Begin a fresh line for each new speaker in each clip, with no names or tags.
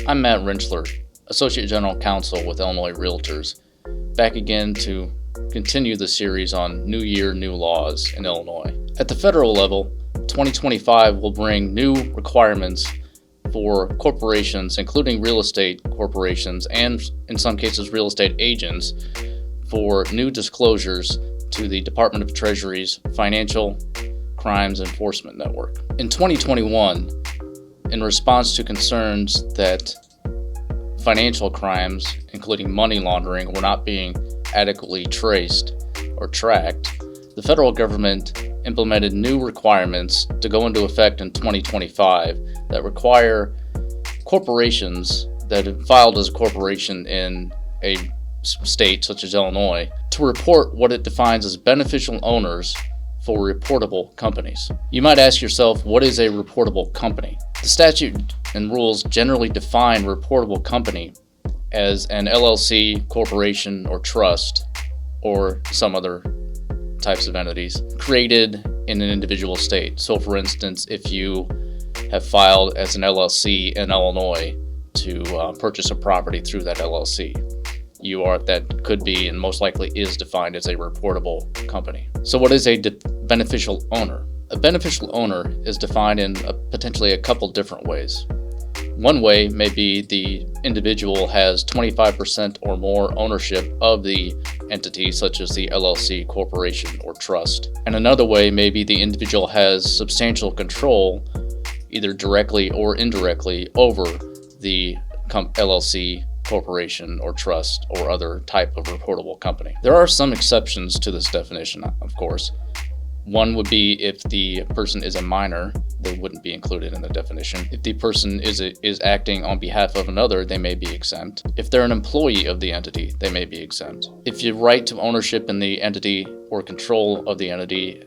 I'm Matt Rinchler, Associate General Counsel with Illinois Realtors, back again to continue the series on New Year, New Laws in Illinois. At the federal level, 2025 will bring new requirements for corporations, including real estate corporations and, in some cases, real estate agents, for new disclosures to the Department of Treasury's Financial Crimes Enforcement Network. In 2021, in response to concerns that financial crimes, including money laundering, were not being adequately traced or tracked, the federal government implemented new requirements to go into effect in 2025 that require corporations that have filed as a corporation in a state such as Illinois to report what it defines as beneficial owners for reportable companies. You might ask yourself, what is a reportable company? The statute and rules generally define reportable company as an LLC, corporation, or trust, or some other types of entities created in an individual state. So for instance, if you have filed as an LLC in Illinois to purchase a property through that LLC, that could be and most likely is defined as a reportable company. So what is a beneficial owner? A beneficial owner is defined in potentially a couple different ways. One way may be the individual has 25% or more ownership of the entity, such as the LLC, corporation, or trust. And another way may be the individual has substantial control, either directly or indirectly, over the LLC, corporation, or trust, or other type of reportable company. There are some exceptions to this definition, of course. One would be if the person is a minor, they wouldn't be included in the definition. If the person is acting on behalf of another, they may be exempt. If they're an employee of the entity, they may be exempt. If your right to ownership in the entity or control of the entity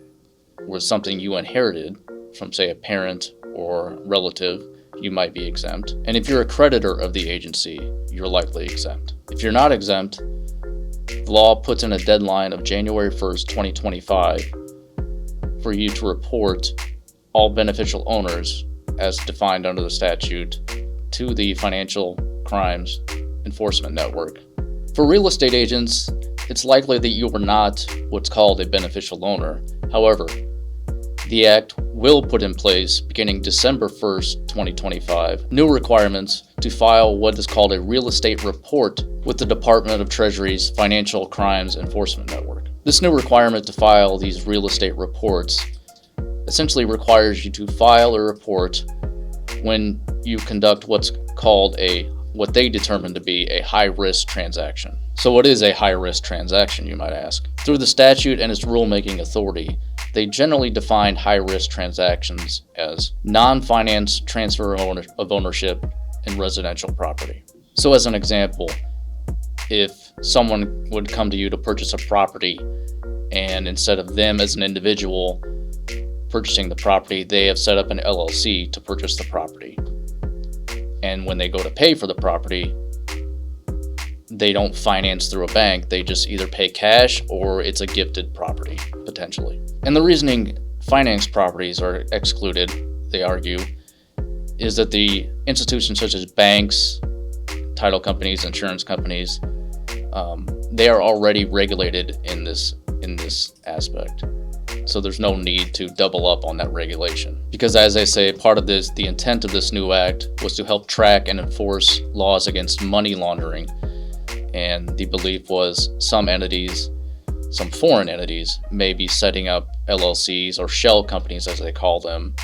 was something you inherited from, say, a parent or relative, you might be exempt. And if you're a creditor of the agency, you're likely exempt. If you're not exempt, the law puts in a deadline of January 1st, 2025 for you to report all beneficial owners as defined under the statute to the Financial Crimes Enforcement Network. For real estate agents, it's likely that you are not what's called a beneficial owner. However, the Act will put in place, beginning December 1st, 2025, new requirements to file what is called a real estate report with the Department of Treasury's Financial Crimes Enforcement Network. This new requirement to file these real estate reports essentially requires you to file a report when you conduct what's called what they determine to be a high-risk transaction. So what is a high-risk transaction, you might ask? Through the statute and its rulemaking authority, they generally define high-risk transactions as non-finance transfer of ownership in residential property. So as an example, if someone would come to you to purchase a property, and instead of them as an individual purchasing the property, they have set up an LLC to purchase the property. And when they go to pay for the property, they don't finance through a bank, they just either pay cash or it's a gifted property, potentially. And the reasoning finance properties are excluded, they argue, is that the institutions such as banks, title companies, insurance companies, they are already regulated in this aspect. So there's no need to double up on that regulation. Because as I say, part of this, the intent of this new act was to help track and enforce laws against money laundering. And the belief was some entities, some foreign entities, may be setting up LLCs or shell companies as they call them,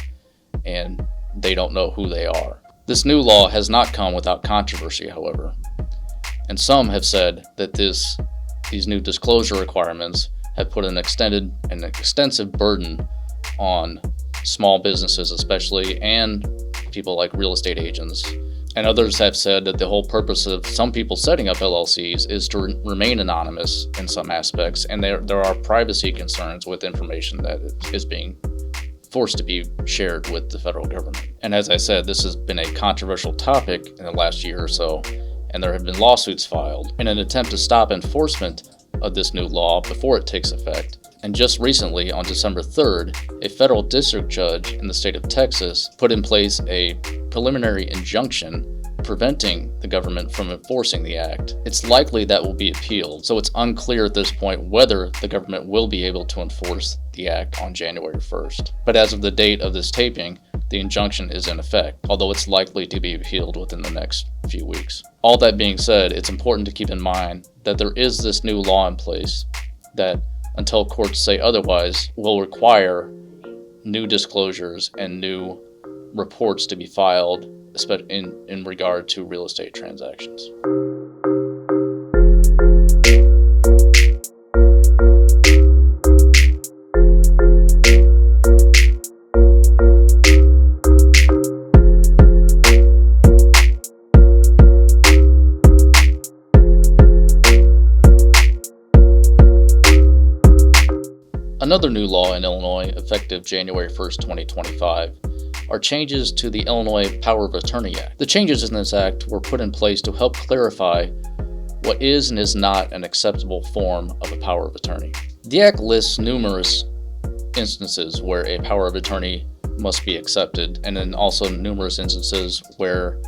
and they don't know who they are. This new law has not come without controversy, however. And some have said that these new disclosure requirements have put an extensive burden on small businesses especially, and people like real estate agents. And others have said that the whole purpose of some people setting up LLCs is to remain anonymous in some aspects, and there are privacy concerns with information that is being forced to be shared with the federal government. And as I said, this has been a controversial topic in the last year or so, and there have been lawsuits filed in an attempt to stop enforcement of this new law before it takes effect. And just recently, on December 3rd, a federal district judge in the state of Texas put in place a preliminary injunction preventing the government from enforcing the act, it's likely that will be appealed, so it's unclear at this point whether the government will be able to enforce the act on January 1st. But as of the date of this taping, the injunction is in effect, although it's likely to be appealed within the next few weeks. All that being said, it's important to keep in mind that there is this new law in place that, until courts say otherwise, will require new disclosures and new reports to be filed in regard to real estate transactions. Another new law in Illinois, effective January 1st, 2025, are changes to the Illinois Power of Attorney Act. The changes in this act were put in place to help clarify what is and is not an acceptable form of a power of attorney. The act lists numerous instances where a power of attorney must be accepted, and then also numerous instances where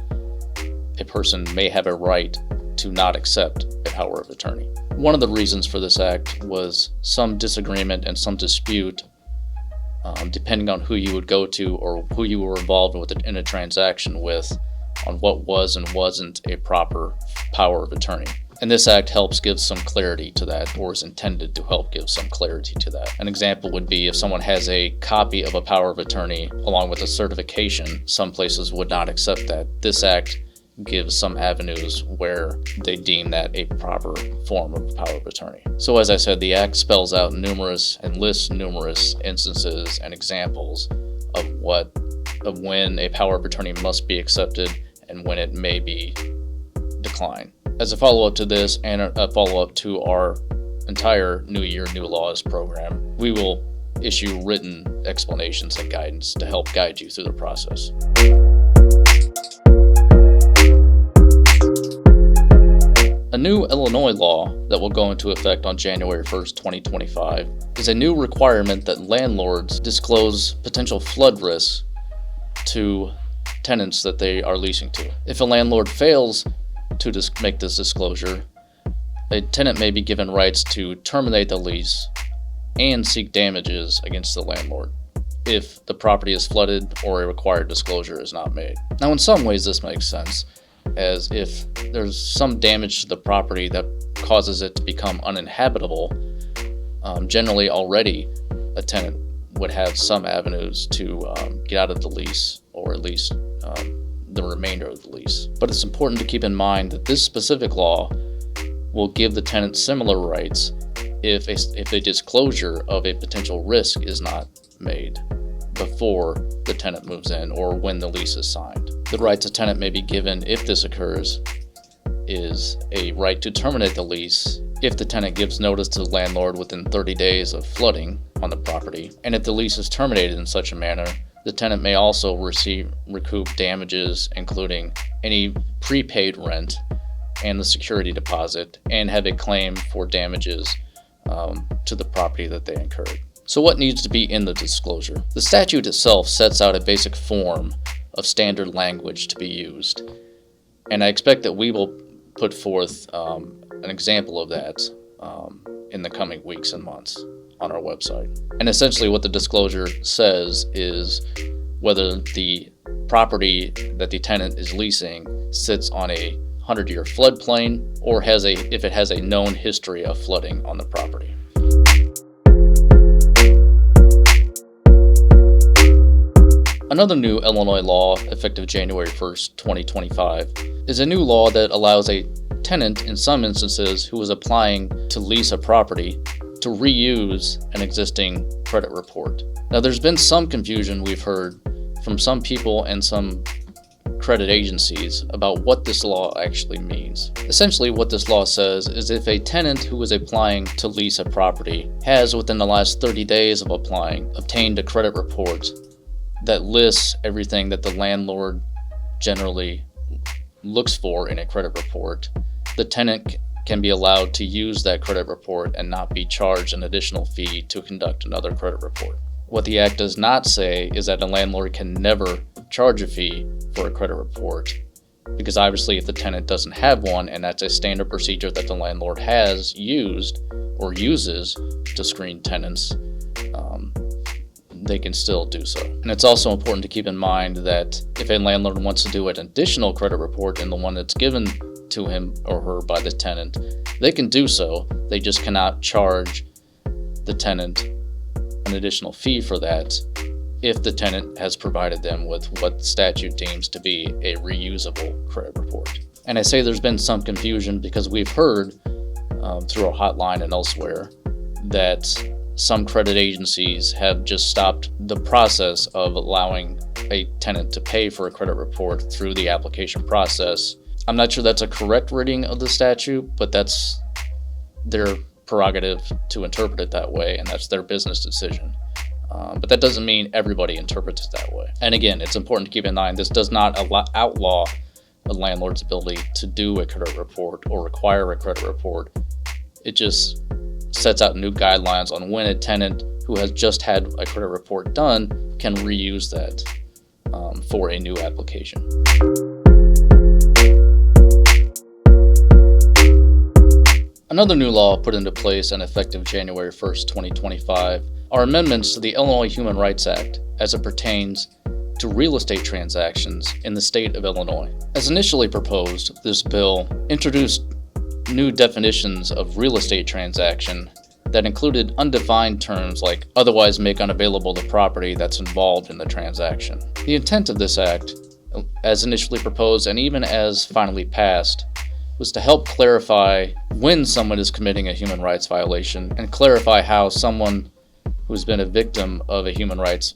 a person may have a right to not accept a power of attorney. One of the reasons for this act was some disagreement and some dispute, depending on who you would go to or who you were involved with in a transaction with, on what was and wasn't a proper power of attorney. And this act helps give some clarity to that, or is intended to help give some clarity to that. An example would be if someone has a copy of a power of attorney along with a certification, some places would not accept that. This act gives some avenues where they deem that a proper form of power of attorney. So as I said, the act spells out numerous and lists numerous instances and examples of when a power of attorney must be accepted and when it may be declined. As a follow-up to this and a follow-up to our entire New Year, New Laws program, we will issue written explanations and guidance to help guide you through the process. A new Illinois law that will go into effect on January 1st, 2025 is a new requirement that landlords disclose potential flood risks to tenants that they are leasing to. If a landlord fails to make this disclosure, a tenant may be given rights to terminate the lease and seek damages against the landlord if the property is flooded or a required disclosure is not made. Now, in some ways this makes sense, as if there's some damage to the property that causes it to become uninhabitable, generally already a tenant would have some avenues to get out of the lease, or at least the remainder of the lease. But it's important to keep in mind that this specific law will give the tenant similar rights if a disclosure of a potential risk is not made before the tenant moves in or when the lease is signed. The rights a tenant may be given if this occurs is a right to terminate the lease if the tenant gives notice to the landlord within 30 days of flooding on the property, and if the lease is terminated in such a manner, the tenant may also recoup damages, including any prepaid rent and the security deposit, and have a claim for damages to the property that they incurred. So what needs to be in the disclosure? The statute itself sets out a basic form of standard language to be used, and I expect that we will put forth an example of that in the coming weeks and months on our website. And essentially what the disclosure says is whether the property that the tenant is leasing sits on a 100-year floodplain or if it has a known history of flooding on the property. Another new Illinois law, effective January 1st, 2025, is a new law that allows a tenant, in some instances, who is applying to lease a property to reuse an existing credit report. Now, there's been some confusion we've heard from some people and some credit agencies about what this law actually means. Essentially, what this law says is if a tenant who is applying to lease a property has, within the last 30 days of applying, obtained a credit report that lists everything that the landlord generally looks for in a credit report, the tenant can be allowed to use that credit report and not be charged an additional fee to conduct another credit report. What the Act does not say is that a landlord can never charge a fee for a credit report Because obviously if the tenant doesn't have one, and that's a standard procedure that the landlord has used or uses to screen tenants, they can still do so. And it's also important to keep in mind that if a landlord wants to do an additional credit report in the one that's given to him or her by the tenant, they can do so. They just cannot charge the tenant an additional fee for that if the tenant has provided them with what statute deems to be a reusable credit report. And I say there's been some confusion because we've heard through our hotline and elsewhere that some credit agencies have just stopped the process of allowing a tenant to pay for a credit report through the application process. I'm not sure that's a correct reading of the statute, but that's their prerogative to interpret it that way, and that's their business decision. But that doesn't mean everybody interprets it that way. And again, it's important to keep in mind this does not outlaw a landlord's ability to do a credit report or require a credit report. It just sets out new guidelines on when a tenant who has just had a credit report done can reuse that for a new application. Another new law put into place and effective January 1st, 2025 are amendments to the Illinois Human Rights Act as it pertains to real estate transactions in the state of Illinois. As initially proposed, this bill introduced new definitions of real estate transaction that included undefined terms like otherwise make unavailable the property that's involved in the transaction. The intent of this act, as initially proposed and even as finally passed, was to help clarify when someone is committing a human rights violation and clarify how someone who's been a victim of a human rights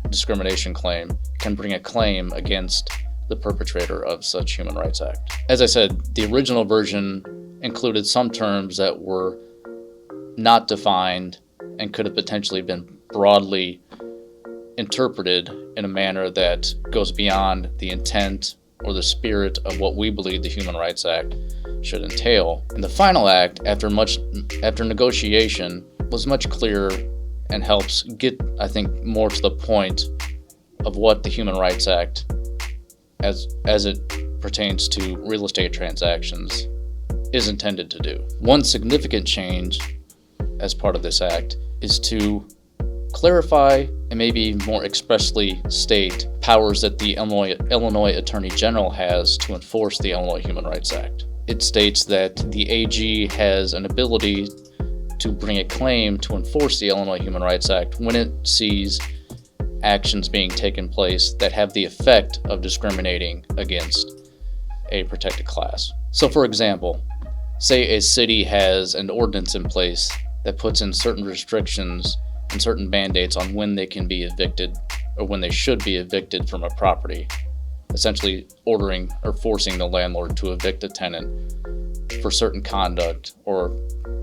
discrimination claim can bring a claim against the perpetrator of such human rights act. As I said, the original version included some terms that were not defined and could have potentially been broadly interpreted in a manner that goes beyond the intent or the spirit of what we believe the Human Rights Act should entail. And the final act, after negotiation, was much clearer and helps get, I think, more to the point of what the Human Rights Act, as it pertains to real estate transactions, is intended to do. One significant change as part of this act is to clarify and maybe more expressly state powers that the Illinois Attorney General has to enforce the Illinois Human Rights Act. It states that the AG has an ability to bring a claim to enforce the Illinois Human Rights Act when it sees actions being taken place that have the effect of discriminating against a protected class. So for example, say a city has an ordinance in place that puts in certain restrictions and certain mandates on when they can be evicted or when they should be evicted from a property, essentially ordering or forcing the landlord to evict a tenant for certain conduct or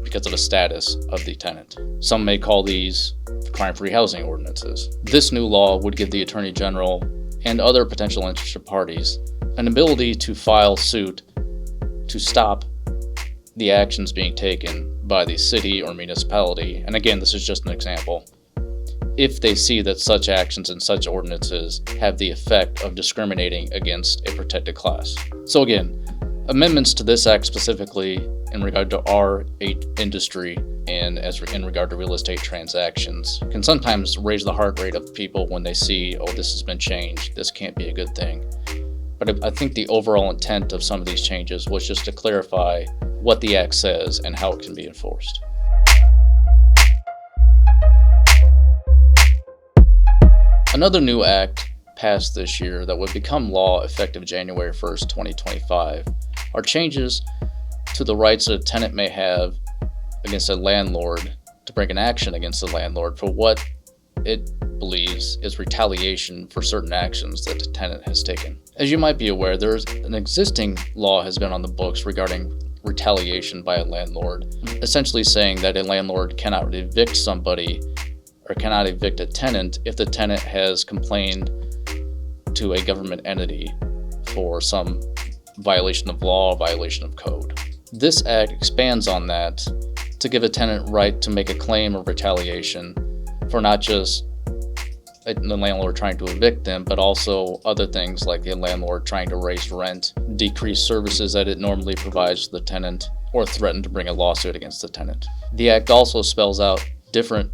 because of the status of the tenant. Some may call these crime-free housing ordinances. This new law would give the Attorney General and other potential interested parties an ability to file suit to stop the actions being taken by the city or municipality, and again, this is just an example, if they see that such actions and such ordinances have the effect of discriminating against a protected class. So again, amendments to this act specifically in regard to our industry and in regard to real estate transactions can sometimes raise the heart rate of people when they see, oh, this has been changed, this can't be a good thing. But I think the overall intent of some of these changes was just to clarify what the act says and how it can be enforced. Another new act passed this year that would become law effective January 1st, 2025 are changes to the rights that a tenant may have against a landlord to bring an action against the landlord for what it believes is retaliation for certain actions that the tenant has taken. As you might be aware, there's an existing law has been on the books regarding retaliation by a landlord, essentially saying that a landlord cannot evict somebody or cannot evict a tenant if the tenant has complained to a government entity for some violation of law, violation of code. This act expands on that to give a tenant right to make a claim of retaliation for not just the landlord trying to evict them, but also other things like the landlord trying to raise rent, decrease services that it normally provides to the tenant, or threaten to bring a lawsuit against the tenant. The Act also spells out different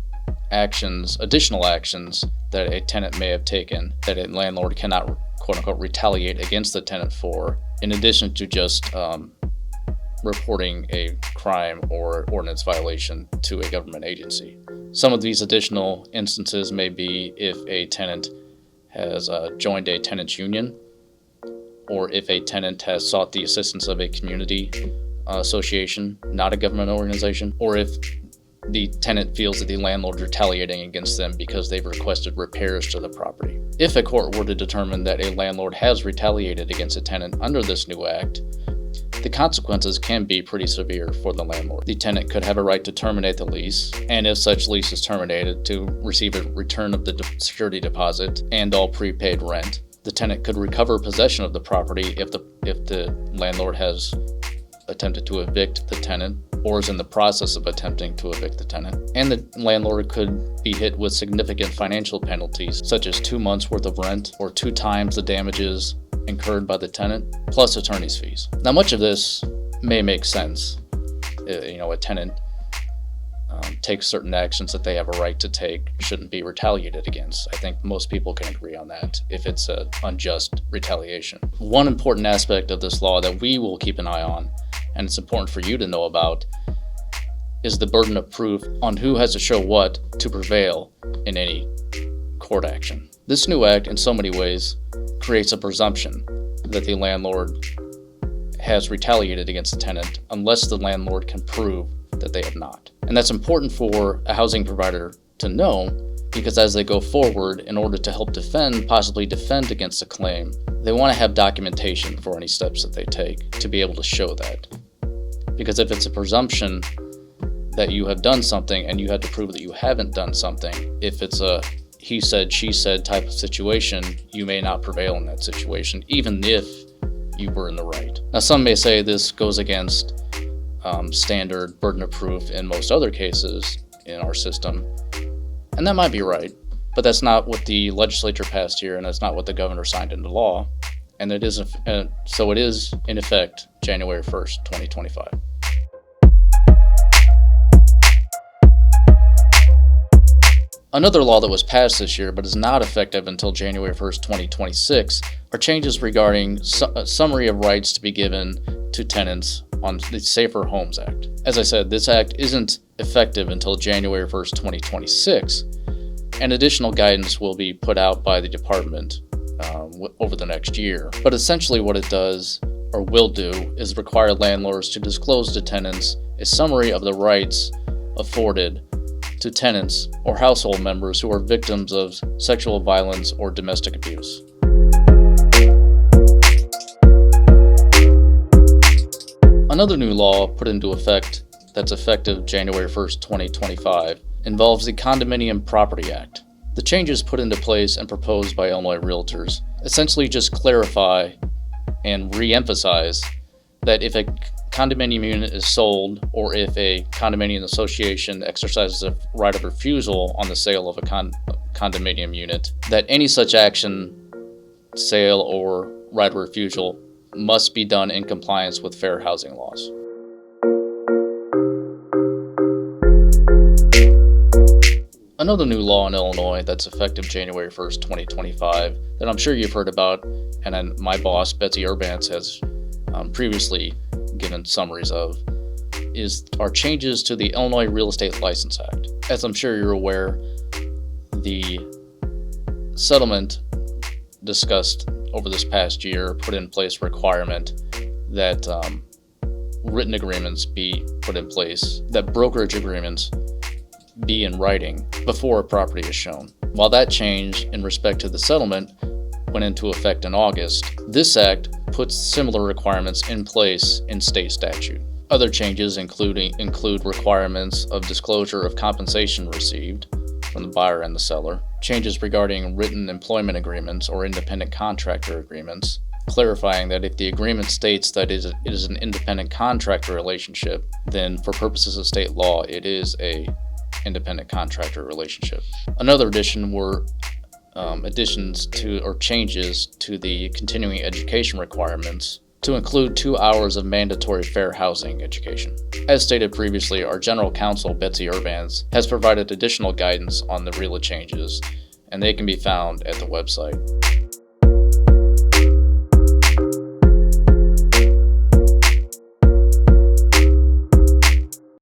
actions, additional actions that a tenant may have taken that a landlord cannot, quote unquote, retaliate against the tenant for, in addition to just reporting a crime or ordinance violation to a government agency. Some of these additional instances may be if a tenant has joined a tenants union, or if a tenant has sought the assistance of a community association, not a government organization, or if the tenant feels that the landlord is retaliating against them because they've requested repairs to the property. If a court were to determine that a landlord has retaliated against a tenant under this new act, the consequences can be pretty severe for the landlord. The tenant could have a right to terminate the lease, and if such lease is terminated, to receive a return of the security deposit and all prepaid rent. The tenant could recover possession of the property if the landlord has attempted to evict the tenant or is in the process of attempting to evict the tenant. And the landlord could be hit with significant financial penalties, such as 2 months worth of rent or 2 times the damages incurred by the tenant, plus attorney's fees. Now, much of this may make sense. A tenant takes certain actions that they have a right to take, shouldn't be retaliated against. I think most people can agree on that if it's an unjust retaliation. One important aspect of this law that we will keep an eye on, and it's important for you to know about, is the burden of proof on who has to show what to prevail in any court action. This new act, in so many ways, creates a presumption that the landlord has retaliated against the tenant unless the landlord can prove that they have not. And that's important for a housing provider to know, because as they go forward, in order to help possibly defend against a claim, they want to have documentation for any steps that they take to be able to show that. Because if it's a presumption that you have done something and you have to prove that you haven't done something, if it's a he said, she said type of situation, you may not prevail in that situation, even if you were in the right. Now, some may say this goes against standard burden of proof in most other cases in our system, and that might be right, but that's not what the legislature passed here, and that's not what the governor signed into law, and it is in effect January 1st, 2025. Another law that was passed this year but is not effective until January 1st, 2026 are changes regarding a summary of rights to be given to tenants on the Safer Homes Act. As I said, this act isn't effective until January 1st, 2026, and additional guidance will be put out by the department over the next year. But essentially what it does, or will do, is require landlords to disclose to tenants a summary of the rights afforded to tenants or household members who are victims of sexual violence or domestic abuse. Another new law put into effect that's effective January 1st, 2025 involves the Condominium Property Act. The changes put into place and proposed by Illinois Realtors essentially just clarify and re-emphasize that if a condominium unit is sold, or if a condominium association exercises a right of refusal on the sale of a condominium unit, that any such action, sale, or right of refusal must be done in compliance with fair housing laws. Another new law in Illinois that's effective January 1st, 2025, that I'm sure you've heard about, and then my boss, Betsy Urbance, has previously given summaries of, are changes to the Illinois Real Estate License Act. As I'm sure you're aware, the settlement discussed over this past year put in place a requirement that written agreements be put in place, that brokerage agreements be in writing before a property is shown. While that change in respect to the settlement went into effect in August, this act puts similar requirements in place in state statute. Other changes include requirements of disclosure of compensation received from the buyer and the seller, changes regarding written employment agreements or independent contractor agreements, clarifying that if the agreement states that it is an independent contractor relationship, then for purposes of state law, it is a independent contractor relationship. Another addition were additions to or changes to the continuing education requirements to include 2 hours of mandatory fair housing education. As stated previously, our General Counsel, Betsy Urbans, has provided additional guidance on the RELA changes, and they can be found at the website.